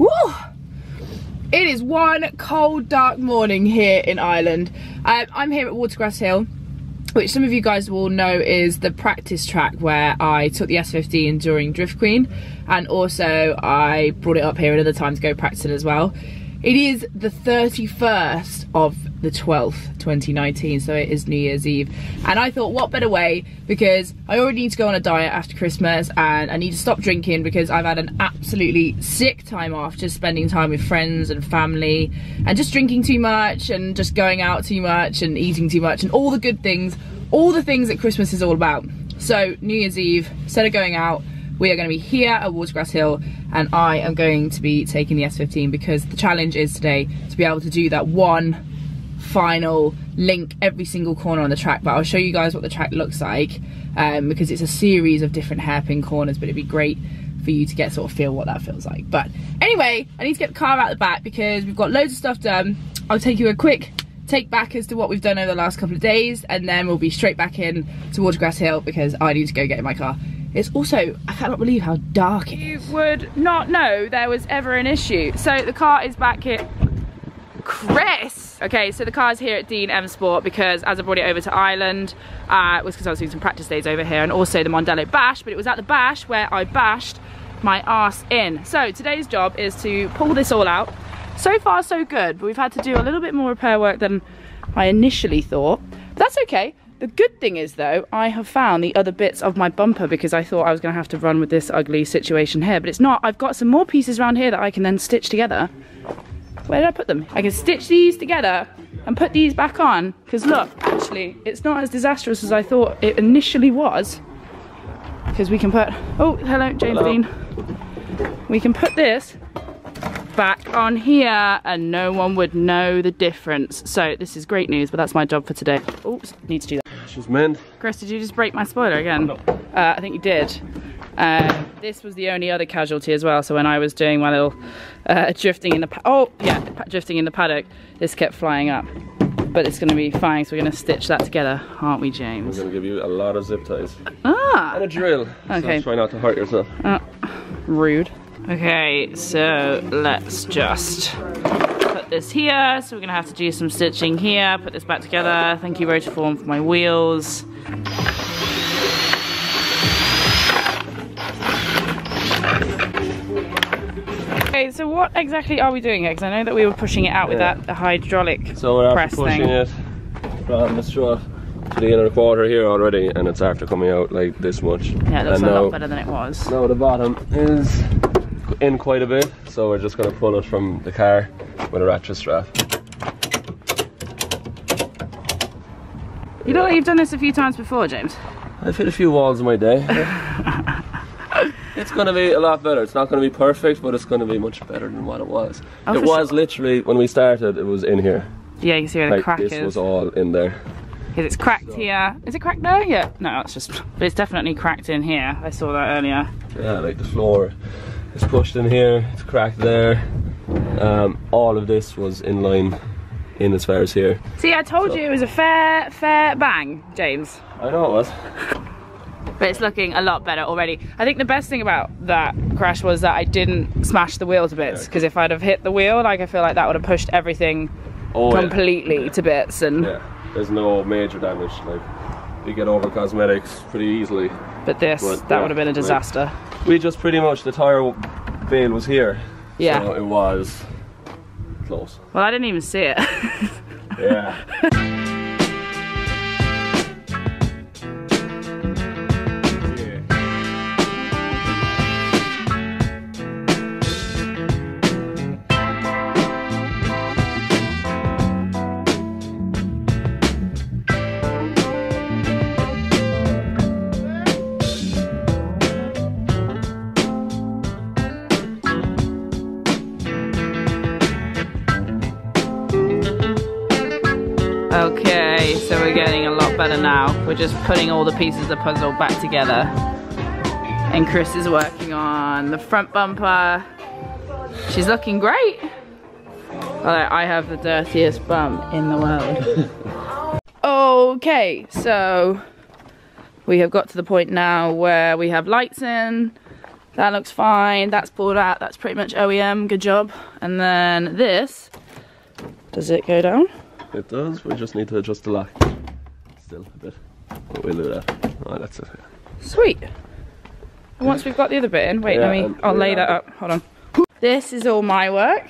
Woo! It is one cold, dark morning here in Ireland. I'm here at Watergrasshill, which some of you guys will know is the practice track where I took the S15 during Drift Queen, and also I brought it up here another time to go practicing as well. It is the 31st of the 12th, 2019, so it is New Year's Eve. And I thought, what better way, because I already need to go on a diet after Christmas and I need to stop drinking because I've had an absolutely sick time off, just spending time with friends and family and just drinking too much and just going out too much and eating too much and all the good things, all the things that Christmas is all about. So New Year's Eve, instead of going out, we are going to be here at Watergrasshill, and I am going to be taking the S15 because the challenge is today to be able to do that one final link every single corner on the track. But I'll show you guys what the track looks like because it's a series of different hairpin corners, but it'd be great for you to get sort of feel what that feels like. But anyway, I need to get the car out the back because we've got loads of stuff done. I'll take you a quick take back as to what we've done over the last couple of days, and then we'll be straight back in to Watergrasshill because I need to go get in my car. It's also, I cannot believe how dark it is. You would not know there was ever an issue. So the car is back here. Chris! Okay, so the car's here at Dean M Sport because as I brought it over to Ireland, it was because I was doing some practice days over here, and also the Mondello Bash, but it was at the Bash where I bashed my arse in. So today's job is to pull this all out. So far so good, but we've had to do a little bit more repair work than I initially thought. But that's okay. The good thing is though, I have found the other bits of my bumper because I thought I was going to have to run with this ugly situation here, but it's not. I've got some more pieces around here that I can then stitch together. Where did I put them? I can stitch these together and put these back on, because look, actually, it's not as disastrous as I thought it initially was. Because we can put, oh, hello, James Dean. We can put this back on here and no one would know the difference. So this is great news, but that's my job for today. Oops, need to do that. She's meant. Chris, did you just break my spoiler again? No. I think you did. This was the only other casualty as well. So when I was doing my little drifting in the drifting in the paddock, this kept flying up. But it's going to be fine. So we're going to stitch that together, aren't we, James? I'm going to give you a lot of zip ties. Ah. And a drill. Okay. So try not to hurt yourself. Rude. Okay, so let's just put this here. So we're gonna have to do some stitching here, put this back together. Thank you, Rotiform, for my wheels. Okay, so what exactly are we doing here? Because I know that we were pushing it out with that hydraulic so we're press after pushing thing. it from the strut to the inner quarter here already, and it's after coming out like this much. Yeah, it looks a lot better than it was. Now the bottom is in quite a bit, so we're just going to pull it from the car with a ratchet strap. You look like you've done this a few times before, James. I've hit a few walls in my day. It's going to be a lot better. It's not going to be perfect, but it's going to be much better than what it was. Oh, it was literally, when we started, it was in here. Yeah, you can see where the crack is. This was all in there. Because it's cracked here. Is it cracked there? Yeah. No, it's just, but it's definitely cracked in here. I saw that earlier. Yeah, like the floor is pushed in here, it's cracked there. All of this was in line in as far as here. See, I told you it was a fair bang, James. I know it was. But it's looking a lot better already. I think the best thing about that crash was that I didn't smash the wheel to bits, because if I'd have hit the wheel, like, I feel like that would have pushed everything completely to bits. And yeah, there's no major damage. Like, you get over cosmetics pretty easily. But this, that would have been a disaster. Like, we just pretty much, the tyre bale was here. Yeah. So it was close. Well, I didn't even see it. Yeah. Okay, so we're getting a lot better now. We're just putting all the pieces of the puzzle back together. And Chris is working on the front bumper. She's looking great. Although I have the dirtiest bum in the world. Okay, so we have got to the point now where we have lights in. That looks fine. That's pulled out. That's pretty much OEM. Good job. And then this, does it go down? It does. We just need to adjust the lock. Still a bit. But we'll do that. Oh, that's it. Sweet. And once we've got the other bit in, wait, I'll lay that up. Hold on. This is all my work.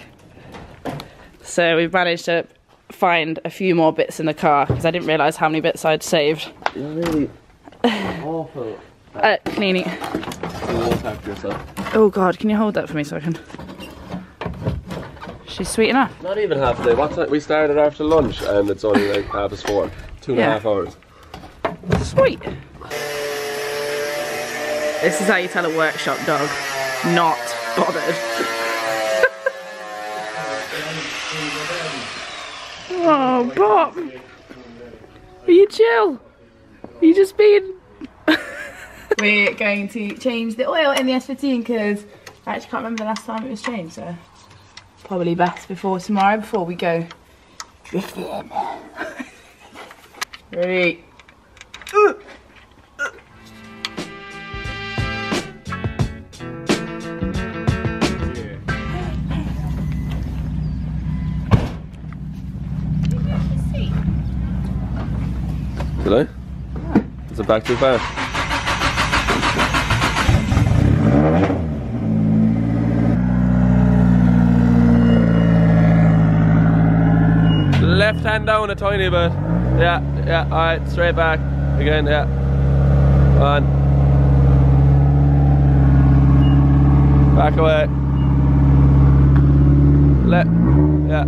So we've managed to find a few more bits in the car because I didn't realise how many bits I'd saved. You're really awful. Cleaning. Yourself. Oh god, can you hold that for me so I can... She's sweet enough. Not even half a day. What time? We started after lunch and it's only like 4:30. 2.5 hours. Sweet. This is how you tell a workshop dog not bothered. Oh, Bob. Are you chill? Are you just being... We're going to change the oil in the S15 because I actually can't remember the last time it was changed, so probably best before tomorrow before we go drifting. Ready? Did I? Is it back too fast? Left hand down a tiny bit. Yeah, alright, straight back. Again, yeah. On. Back away. Yeah.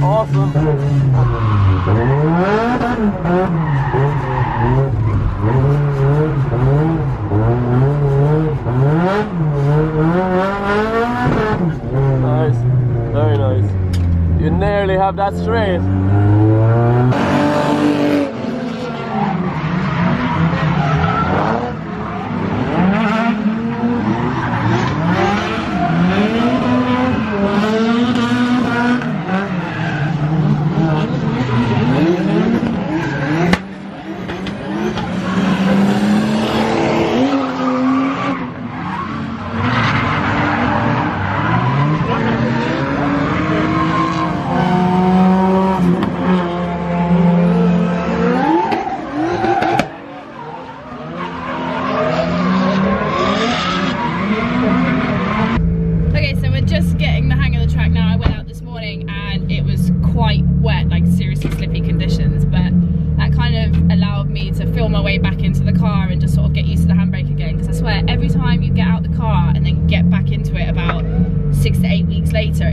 Awesome. Nice, very nice. You nearly have that straight.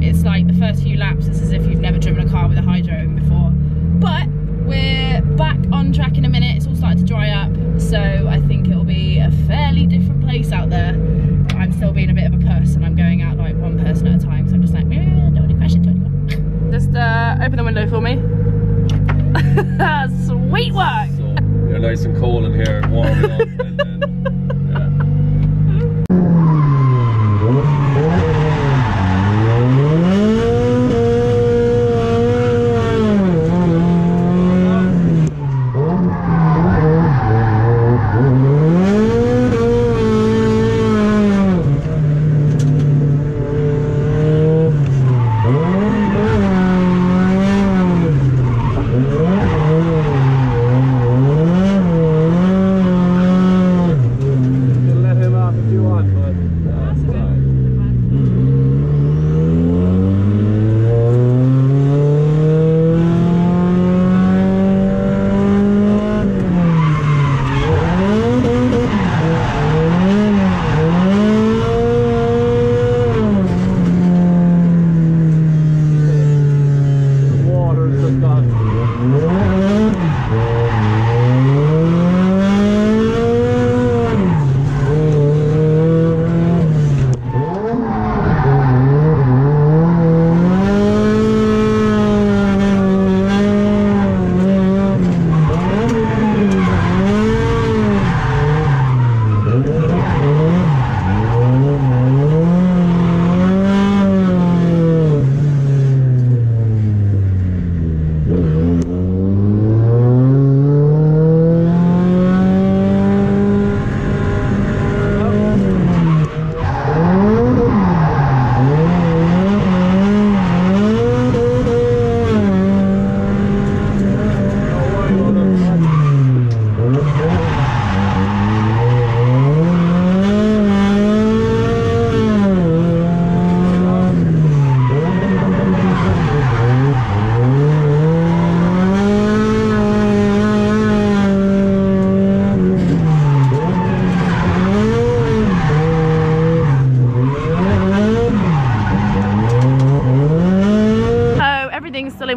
It's like the first few laps, it's as if you've never driven a car with a hydro in before. But we're back on track in a minute. It's all starting to dry up, so I think it'll be a fairly different place out there. I'm still being a bit of a puss and I'm going out like one person at a time, so I'm just like, don't want to crash into anyone. Just open the window for me. Sweet work! So, you're nice and cold in here, warming up, and then,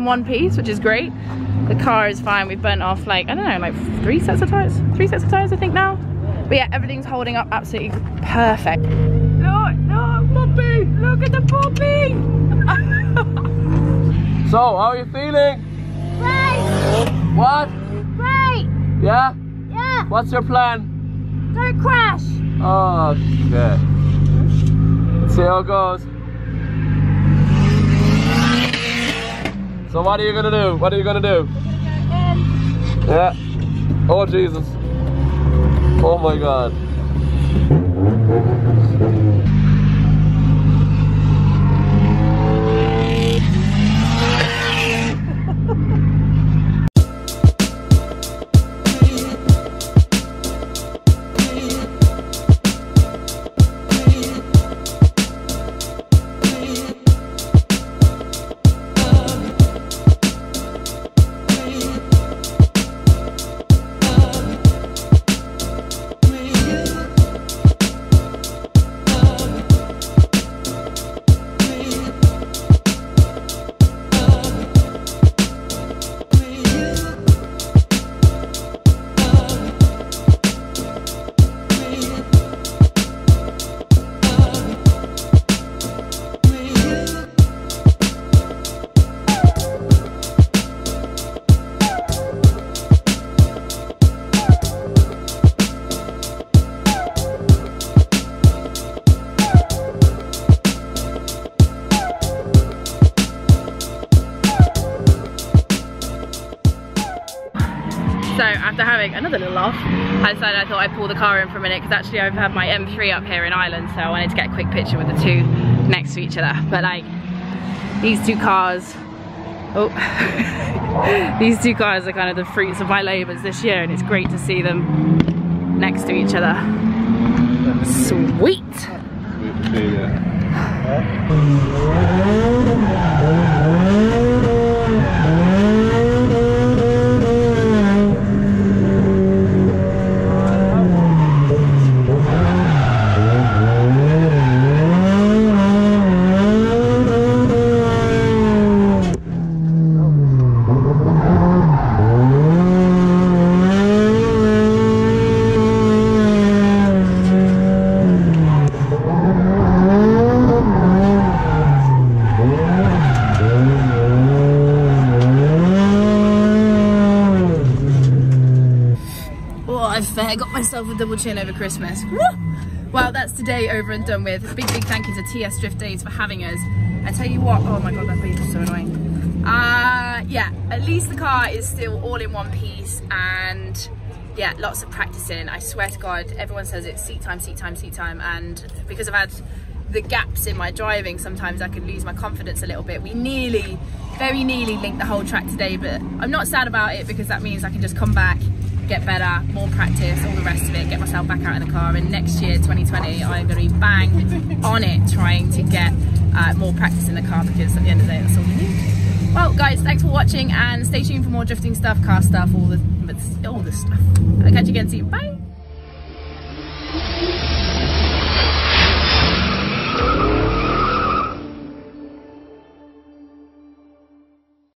in one piece, which is great. The car is fine. We've burnt off like, I don't know, like 3 sets of tires? 3 sets of tires I think now. But yeah, everything's holding up absolutely perfect. Look, puppy! Look at the puppy! So, how are you feeling? Great! What? Great! Yeah? Yeah! What's your plan? Don't crash! Oh, okay. Let's see how it goes. So what are you gonna do? What are you gonna do? Yeah. Oh Jesus. Oh my God. So after having another little laugh, I decided I thought I'd pull the car in for a minute, because actually I've had my M3 up here in Ireland, so I wanted to get a quick picture with the two next to each other. But like, these two cars, these two cars are kind of the fruits of my labours this year, and it's great to see them next to each other. Sweet! I got myself a double chin over Christmas. Woo! Well, that's today over and done with. Big thank you to TS Driftdays for having us. I tell you what, oh my God, that beep is so annoying. Yeah, at least the car is still all in one piece, and yeah, lots of practicing. I swear to God, everyone says it's seat time, and because I've had the gaps in my driving, sometimes I could lose my confidence a little bit. We very nearly linked the whole track today, but I'm not sad about it, because that means I can just come back, get better, more practice, all the rest of it, get myself back out in the car, and next year 2020 I'm going to be bang on it trying to get more practice in the car, because at the end of the day that's all we need. Well guys, thanks for watching, and stay tuned for more drifting stuff, car stuff, all the stuff. I'll catch you again soon. Bye!